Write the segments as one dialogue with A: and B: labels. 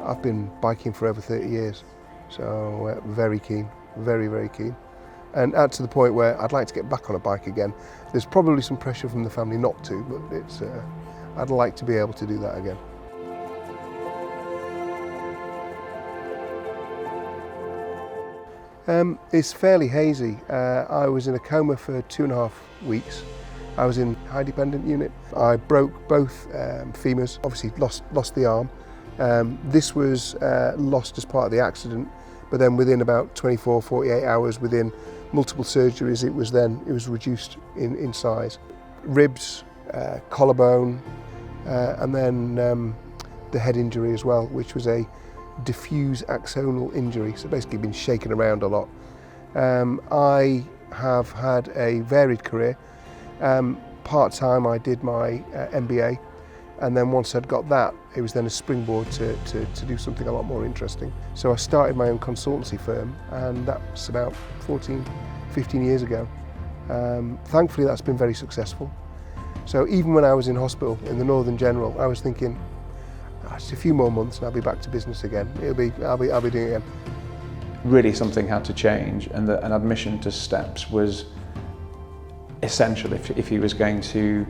A: I've been biking for over 30 years, so very keen, very, very keen. And to the point where I'd like to get back on a bike again. There's probably some pressure from the family not to, but I'd like to be able to do that again. It's fairly hazy. I was in a coma for 2.5 weeks. I was in high dependent unit. I broke both femurs, obviously lost the arm. This was lost as part of the accident, but then within about 24, 48 hours, within multiple surgeries, it was reduced in size. Ribs, collarbone, and then the head injury as well, which was a diffuse axonal injury, so basically been shaken around a lot. I have had a varied career. Part-time I did my MBA, and then once I'd got that, it was then a springboard to do something a lot more interesting. So I started my own consultancy firm, and that's about 14, 15 years ago. Thankfully that's been very successful. So even when I was in hospital in the Northern General, I was thinking, just a few more months and I'll be back to business again. I'll be doing it again.
B: Really something had to change, and an admission to STEPS was essential if he was going to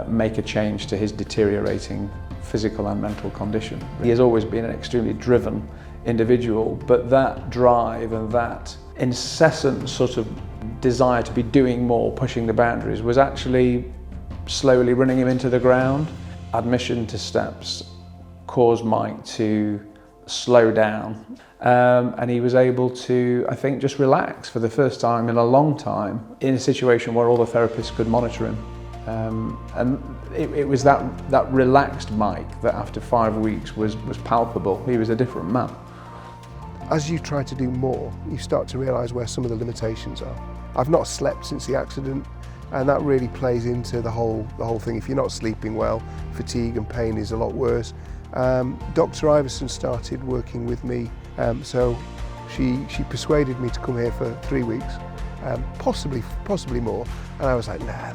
B: make a change to his deteriorating physical and mental condition. He has always been an extremely driven individual, but that drive and that incessant sort of desire to be doing more, pushing the boundaries, was actually slowly running him into the ground. Admission to STEPS caused Mike to slow down, and he was able to, I think, just relax for the first time in a long time in a situation where all the therapists could monitor him. And it was that relaxed Mike that after 5 weeks was palpable. He was a different man.
A: As you try to do more, you start to realise where some of the limitations are. I've not slept since the accident, and that really plays into the whole thing. If you're not sleeping well, fatigue and pain is a lot worse. Dr. Iverson started working with me, so she persuaded me to come here for 3 weeks, possibly more. And I was like, nah,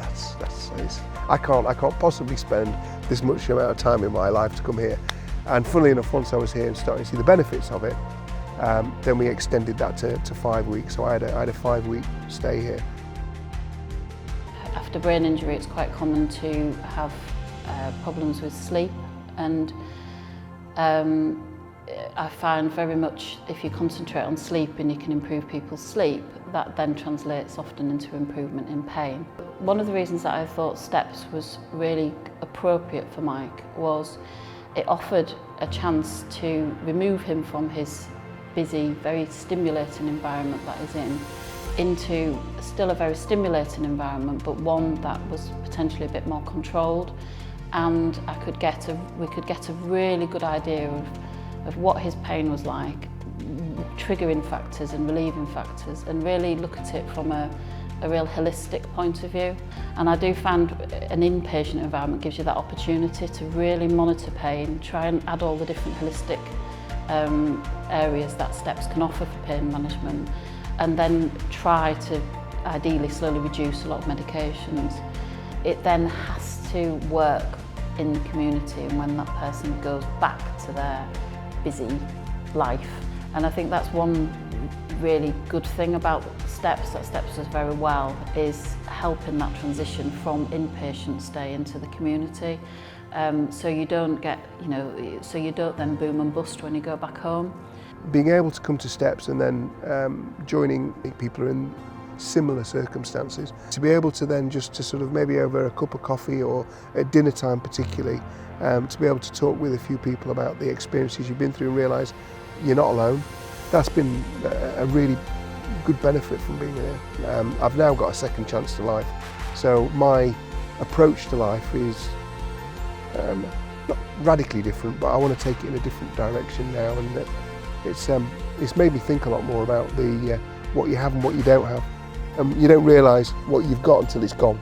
A: I can't possibly spend this much amount of time in my life to come here. And funnily enough, once I was here and starting to see the benefits of it, then we extended that to 5 weeks. So I had a 5-week stay here.
C: After brain injury, it's quite common to have problems with sleep, and I find very much if you concentrate on sleep and you can improve people's sleep, that then translates often into improvement in pain. One of the reasons that I thought STEPS was really appropriate for Mike was it offered a chance to remove him from his busy, very stimulating environment that he's in, into still a very stimulating environment, but one that was potentially a bit more controlled, and we could get a really good idea of what his pain was like, triggering factors and relieving factors, and really look at it from a real holistic point of view. And I do find an inpatient environment gives you that opportunity to really monitor pain, try and add all the different holistic areas that STEPS can offer for pain management, and then try to ideally slowly reduce a lot of medications. It then has to work in the community, and when that person goes back to their busy life. And I think that's one really good thing about STEPS, that STEPS does very well, is helping that transition from inpatient stay into the community. So you don't get, so you don't then boom and bust when you go back home.
A: Being able to come to STEPS and then joining people who are in similar circumstances, to be able to then just to sort of maybe over a cup of coffee or at dinner time particularly, to be able to talk with a few people about the experiences you've been through and realise you're not alone. That's been a really good benefit from being here. I've now got a second chance to life, so my approach to life is not radically different, but I want to take it in a different direction now, and it's made me think a lot more about what you have and what you don't have. You don't realise what you've got until it's gone.